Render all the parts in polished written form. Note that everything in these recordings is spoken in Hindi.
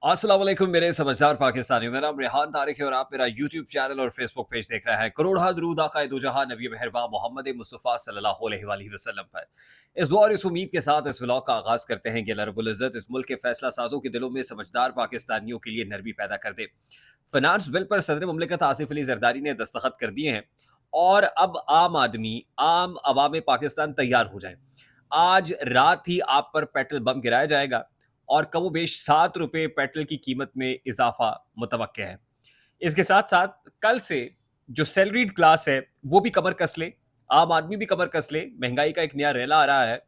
अस्सलाम वालेकुम मेरे समझदार पाकिस्तानियों। मेरा नाम रेहान तारिक है और आप मेरा यूट्यूब चैनल और फेसबुक पेज देख रहे हैं। करोड़ा दरूद आक़ाए दो जहां नबी मेहरबान मोहम्मद मुस्तफ़ा सल्लल्लाहु अलैहि वसल्लम पर। इस दुआ और इस उम्मीद के साथ इस व्लॉग का आगाज़ करते हैं कि अल्लाह रब्बुल इज़्ज़त इस मुल्क के फैसला साजों के दिलों में समझदार पाकिस्तानियों के लिए नरमी पैदा कर दे। फ़िनांस बिल पर सदर मुमलिकत आसिफ अली ज़रदारी ने दस्तखत कर दिए हैं और अब आम आदमी, आम अवाम पाकिस्तान तैयार हो जाए। आज रात ही आप पर पेट्रोल बम गिराया जाएगा और कमोबेश ₹7 पेट्रोल की कीमत में इजाफा मुतवक्के है। इसके साथ-साथ कल से जो सैलरीड क्लास है, वो भी कमर कस ले, आम आदमी भी कमर कस ले, महँगाई का एक नया रेला आ रहा है,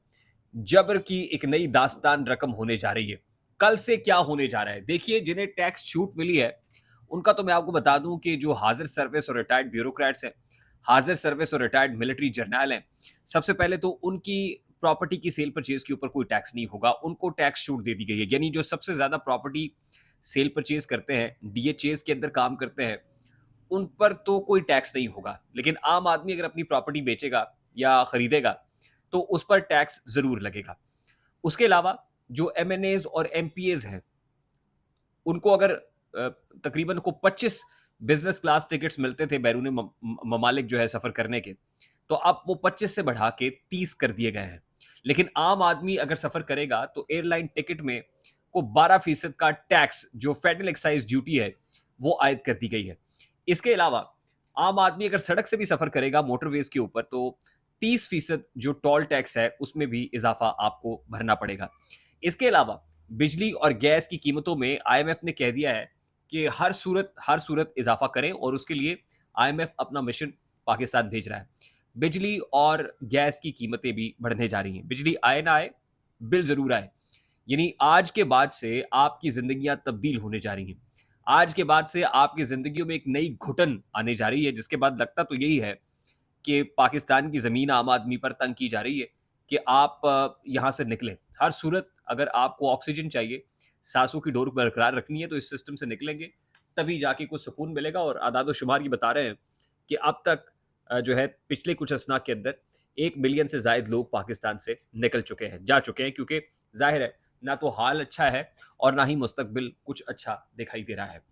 जबर की एक नई दास्तान रकम होने जा रही है। कल से क्या होने जा रहा है? देखिए, जिन्हें टैक्स छूट मिली है, उनका तो मैं आपको बता दूँ कि जो हाज़िर सर्विस और रिटायर्ड ब्यूरोक्रेट्स हैं, हाज़िर सर्विस और रिटायर्ड मिलिट्री जर्नैल हैं, सबसे पहले तो उनकी प्रॉपर्टी की सेल परचेज़ के ऊपर कोई टैक्स नहीं होगा, उनको टैक्स छूट दे दी गई है। यानी जो सबसे ज़्यादा प्रॉपर्टी सेल परचेज़ करते हैं, डीएचएज़ के अंदर काम करते हैं, उन पर तो कोई टैक्स नहीं होगा। लेकिन आम आदमी अगर अपनी प्रॉपर्टी बेचेगा या खरीदेगा, तो उस पर टैक्स ज़रूर लगेगा। उसके अलावा जो एमएनएज़ और एमपीएज़ हैं, उनको अगर तकरीबन को 25 बिज़नेस क्लास टिकट्स मिलते थे बैरूनी ममालिक जो है सफ़र करने के, तो अब वो 25 से बढ़ा के 30 कर दिए गए हैं। लेकिन आम आदमी अगर सफ़र करेगा तो एयरलाइन टिकट में को 12% का टैक्स जो फेडरल एक्साइज़ ड्यूटी है, वो आयद कर दी गई है। इसके अलावा आम आदमी अगर सड़क से भी सफ़र करेगा मोटरवेज़ के ऊपर तो 30% जो टोल टैक्स है, उसमें भी इज़ाफ़ा आपको भरना पड़ेगा। इसके अलावा बिजली और गैस की कीमतों में आईएमएफ ने कह दिया है कि हर सूरत इज़ाफ़ा करें और उसके लिए आईएमएफ अपना मिशन पाकिस्तान भेज रहा है। बिजली और गैस की कीमतें भी बढ़ने जा रही हैं। बिजली आए ना आए, बिल ज़रूर आए। यानी आज के बाद से आपकी ज़िंदगियाँ तब्दील होने जा रही हैं। आज के बाद से आपकी ज़िंदगियों में एक नई घुटन आने जा रही है, जिसके बाद लगता तो यही है कि पाकिस्तान की ज़मीन आम आदमी पर तंग की जा रही है कि आप यहाँ से निकलें। हर सूरत अगर आपको ऑक्सीजन चाहिए, साँसों की डोर बरकरार रखनी है तो इस सिस्टम से निकलेंगे, तभी जाके कुछ सुकून मिलेगा और आदाद-ओ-शुमार ये बता रहे हैं कि अब तक जो है पिछले कुछ असना के अंदर 1 मिलियन से ज़ायद लोग पाकिस्तान से निकल चुके हैं, जा चुके हैं क्योंकि ज़ाहिर है, ना तो हाल अच्छा है और ना ही मुस्तकबिल कुछ अच्छा दिखाई दे रहा है।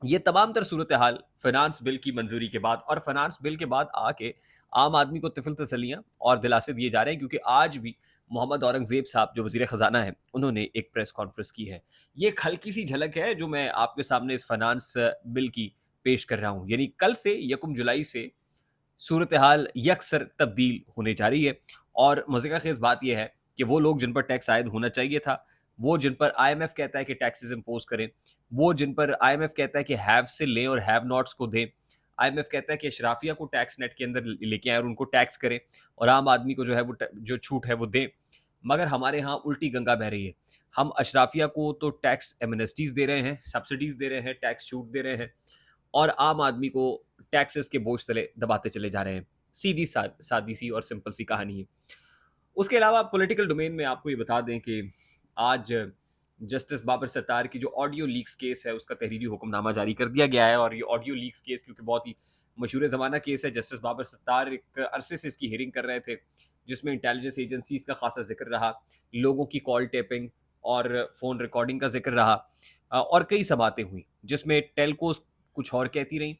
ये तमाम तर सूरत-ए-हाल फ़िनांस बिल की मंज़ूरी के बाद और फ़िनांस बिल के बाद आके आम आदमी को तिफ़िल तसल्लियाँ और दिलासे दिए जा रहे हैं क्योंकि आज भी मोहम्मद औरंगज़ेब साहब जो वज़ीर ख़ज़ाना हैं, उन्होंने एक प्रेस कॉन्फ्रेंस की है। ये एक हल्की-सी झलक है जो मैं आपके सामने इस फ़िनांस बिल की पेश कर रहा हूँ। यानी कल से यकम जुलाई से सूरत-ए-हाल यकसर तब्दील होने जा रही है और मज़े ख़ेज़ बात ये है कि वो लोग जिन पर टैक्स आयद होना चाहिए था, वो जिन पर आईएमएफ कहता है कि टैक्सेस इम्पोज़ करें, वो जिन पर आईएमएफ कहता है कि हैव से लें और हैव नॉट्स को दें। आईएमएफ कहता है कि अशराफिया को टैक्स नेट के अंदर लेके आएँ और उनको टैक्स करें और आम आदमी को जो है वो जो छूट है वो दें। मगर हमारे यहाँ उल्टी गंगा बह रही है। हम अशराफिया को तो टैक्स एमनेस्टीज़ दे रहे हैं, सब्सिडीज़ दे रहे हैं, टैक्स छूट दे रहे हैं और आम आदमी को टैक्सेस के बोझ तले दबाते चले जा रहे हैं। सादी सी और सिंपल सी कहानी है। उसके अलावा पॉलिटिकल डोमेन में आपको ये बता दें कि आज जस्टिस बाबर सत्तार की जो ऑडियो लीक्स केस है, उसका तहरीरी हुक्मनामा जारी कर दिया गया है और ये ऑडियो लीक्स केस क्योंकि बहुत ही मशहूर ज़माना केस है, जस्टिस बाबर सत्तार एक अरसे से इसकी हियरिंग कर रहे थे, जिसमें इंटेलिजेंस एजेंसीज़ का खासा ज़िक्र रहा, लोगों की कॉल टेपिंग और फ़ोन रिकॉर्डिंग का ज़िक्र रहा और कई समातें हुई, जिसमें टेलकोज़ कुछ और कहती रहीं,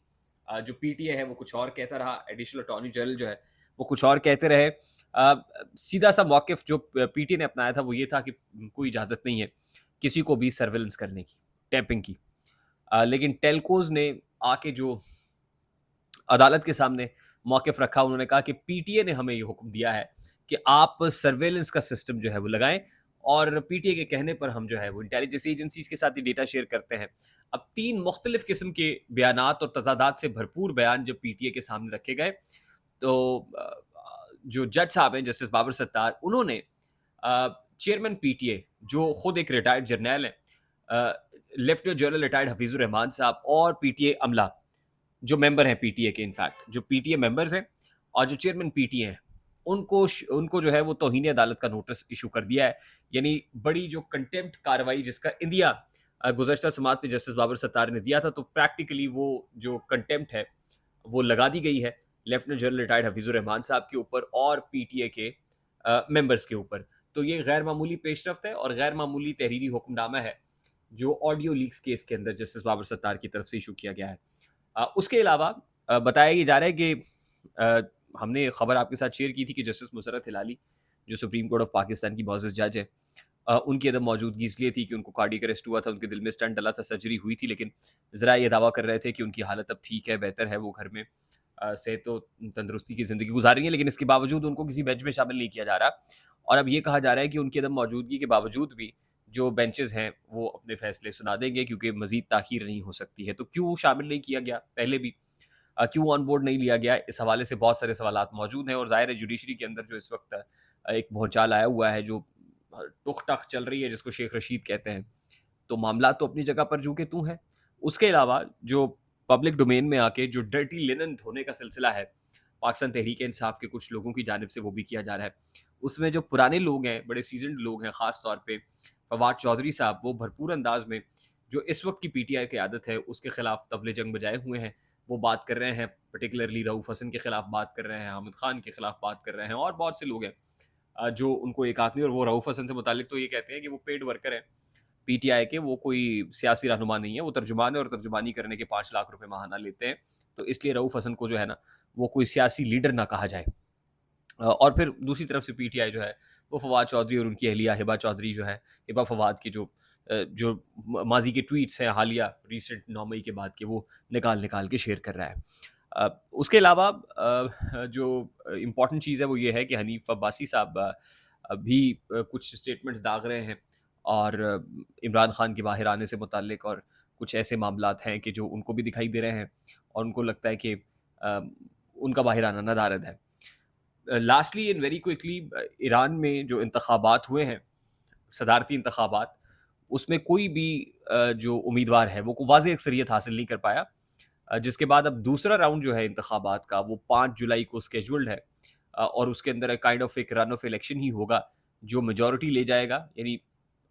जो पीटीए है वो कुछ और कहता रहा, एडिशनल अटॉर्नी जनरल जो है, वो कुछ और कहते रहे। सीधा-सा मौक़िफ़ जो पीटीए ने अपनाया था वो ये था कि कोई इजाज़त नहीं है किसी को भी सर्विलेंस करने की, टैपिंग की। लेकिन टेलकोज़ ने आके जो अदालत के सामने मौक़िफ़ रखा, उन्होंने कहा कि पीटीए ने हमें ये हुक्म दिया है कि आप सर्विलेंस का सिस्टम जो है वो लगाएँ और पीटीए के कहने पर हम जो है वो इंटेलिजेंस एजेंसीज़ के साथ ये डेटा शेयर करते हैं। अब 3 मुख्तलिफ़ किस्म के बयानात और तज़ादात से भरपूर बयान जब पीटीए के सामने रखे गए, तो जो जज साहब हैं जस्टिस बाबर सत्तार, उन्होंने चेयरमैन पीटीए जो खुद एक रिटायर्ड जर्नैल हैं, लेफ्टिनेंट जनरल रिटायर्ड हफीज़ुर रहमान साहब और पीटीए अमला जो मेंबर हैं पीटीए के, इनफैक्ट जो पीटीए मेंबर्स हैं और जो चेयरमैन पीटीए हैं, उनको जो है वो तौहीन अदालत का नोटिस इशू कर दिया है। यानी बड़ी जो कंटेम्प्ट कार्रवाई जिसका इंदिया गुज़श्ता समात में जस्टिस बाबर सत्तार ने दिया था, तो प्रैक्टिकली वो जो कंटेम्प्ट है वो लगा दी गई है लेफ्टिनेंट जनरल रिटायर्ड हफीज़ुर रहमान साहब के ऊपर और पीटीए के मेंबर्स के ऊपर। तो ये गैर मामूली पेशरफ्त है और गैर मामूली तहरीरी हुक्मनामा है जो ऑडियो लीक्स केस के अंदर जस्टिस बाबर सत्तार की तरफ से इशू किया गया है। उसके अलावा बताया ये जा रहा है कि अ, हमने खबर आपके साथ शेयर की थी कि जस्टिस मुशर्रत हिलाली, जो सुप्रीम कोर्ट ऑफ पाकिस्तान की मोअज़्ज़ज़ जज है, उनकी अदम मौजूदगी इसलिए थी कि उनको कार्डियक अरेस्ट हुआ था, उनके दिल में स्टंट डला था, सर्जरी हुई थी, लेकिन ज़रा ये दावा कर रहे थे कि उनकी हालत अब ठीक है, बेहतर है, वो घर में सेहत तो तंदुरुस्ती की ज़िंदगी गुजार रही हैं, लेकिन इसके बावजूद उनको किसी बेंच में शामिल नहीं किया जा रहा। और अब ये कहा जा रहा है कि उनकी अदम मौजूदगी के बावजूद भी जो बेंचेस हैं, वो अपने फैसले सुना देंगे क्योंकि मज़ीद ताख़ीर नहीं हो सकती है। तो क्यों शामिल नहीं किया गया पहले भी? क्यों ऑन बोर्ड नहीं लिया गया? इस हवाले से बहुत सारे सवालात मौजूद हैं और ज़ाहिर है जुडिशरी के अंदर जो इस वक़्त एक भौचाल आया हुआ है, जो टुक-टक चल रही है जिसको शेख रशीद कहते हैं, तो मामलात तो अपनी जगह पर जूँ के त्यों हैं। उसके अलावा जो पब्लिक डोमेन में आके जो डर्टी लिनेन धोने का सिलसिला है, पाकिस्तान तहरीक-ए-इंसाफ के कुछ लोगों की जानिब से वो भी किया जा रहा है। उसमें जो पुराने लोग हैं, बड़े सीज़न्ड लोग हैं, ख़ास तौर पे फवाद चौधरी साहब, वो भरपूर अंदाज़ में जो इस वक़्त की पीटीआई क़यादत है, उसके खिलाफ तबले जंग बजाए हुए हैं। वो बात कर रहे हैं, पर्टिकुलरली रऊफ़ हसन के खिलाफ बात कर रहे हैं, हामिद खान के खिलाफ बात कर रहे हैं और बहुत से लोग हैं जो उनको एक आँख नहीं, और वो रऊफ़ हसन से मुताल्लिक़ तो ये कहते हैं कि वो पेड वर्कर हैं पीटीआई के, वो कोई सियासी रहनुमा नहीं है, वो तर्जुमान है और तर्जुमानी करने के 5 लाख रुपए माहाना लेते हैं। तो इसलिए रऊफ़ हसन को जो है ना, वो कोई सियासी लीडर ना कहा जाए। और फिर दूसरी तरफ से पीटीआई जो है, वो फवाद चौधरी और उनकी अहलिया हिबा चौधरी जो है, हिबा फवाद की जो माज़ी के ट्वीट्स हैं हालिया रिसेंट 9 मई के बाद के, वो निकाल-निकाल के शेयर कर रहा है। उसके अलावा जो इम्पोर्टेंट चीज़ है वो ये है कि हनीफ अब्बासी साहब भी कुछ स्टेटमेंट्स दाग रहे हैं और इमरान खान के बाहर आने से मुताल्लिक और कुछ ऐसे मामलात हैं कि जो उनको भी दिखाई दे रहे हैं और उनको लगता है कि अ, उनका बाहर आना नादारद है। Lastly and very quickly, Iran में जो इंतखाबात हुए हैं, सदारती इंतखाबात, उसमें कोई भी जो उम्मीदवार है वो को वाज़ेह अक्सरियत हासिल नहीं कर पाया। जिसके बाद अब दूसरा राउंड जो है इंतखाबात का, वो 5 जुलाई को स्केड्यूल्ड है और उसके अंदर काइंड ऑफ एक रन ऑफ इलेक्शन ही होगा। जो मेजॉरिटी ले जाएगा, यानी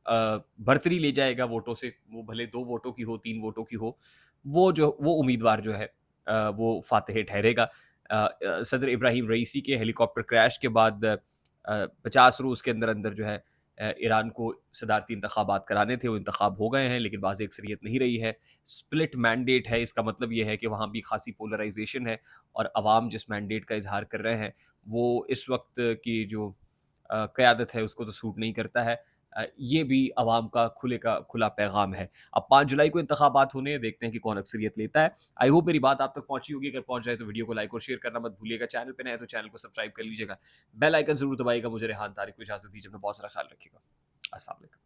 बढ़तरी ले जाएगा वोटों से, वो भले 2 वोटों की हो, 3 वोटों की हो, वो उम्मीदवार जो है वो फ़ातिह ठहरेगा। सदर इब्राहिम रईसी के हेलीकॉप्टर क्रैश के बाद 50 रोज़ के अंदर-अंदर जो है ईरान को सदारती इंतखाबात कराने थे, वो इंतखाब हो गए हैं, लेकिन वाज़ेह अक्सरियत नहीं रही है। स्प्लिट मैंडेट है, इसका मतलब ये है कि वहाँ भी खासी पोलराइज़ेशन है और अवाम जिस मैंडेट का इज़हार कर रहे हैं, वो इस वक़्त की जो क़यादत है उसको तो सूट नहीं करता है। ये भी अवाम का खुला पैगाम है। अब 5 जुलाई को इंतखाबात होने हैं, देखते हैं कि कौन अक्सरियत लेता है। आई होप मेरी बात आप तक पहुँची होगी, अगर पहुँच जाए तो वीडियो को लाइक और शेयर करना मत भूलिएगा। चैनल पे नए हैं तो चैनल को सब्सक्राइब कर लीजिएगा। बेल आइकन ज़रूर दबाइएगा। मुझे रेहान तारिक को इजाज़त दीजिए। अपना बहुत सारा ख़्याल रखिएगा। अस्सलाम वालेकुम।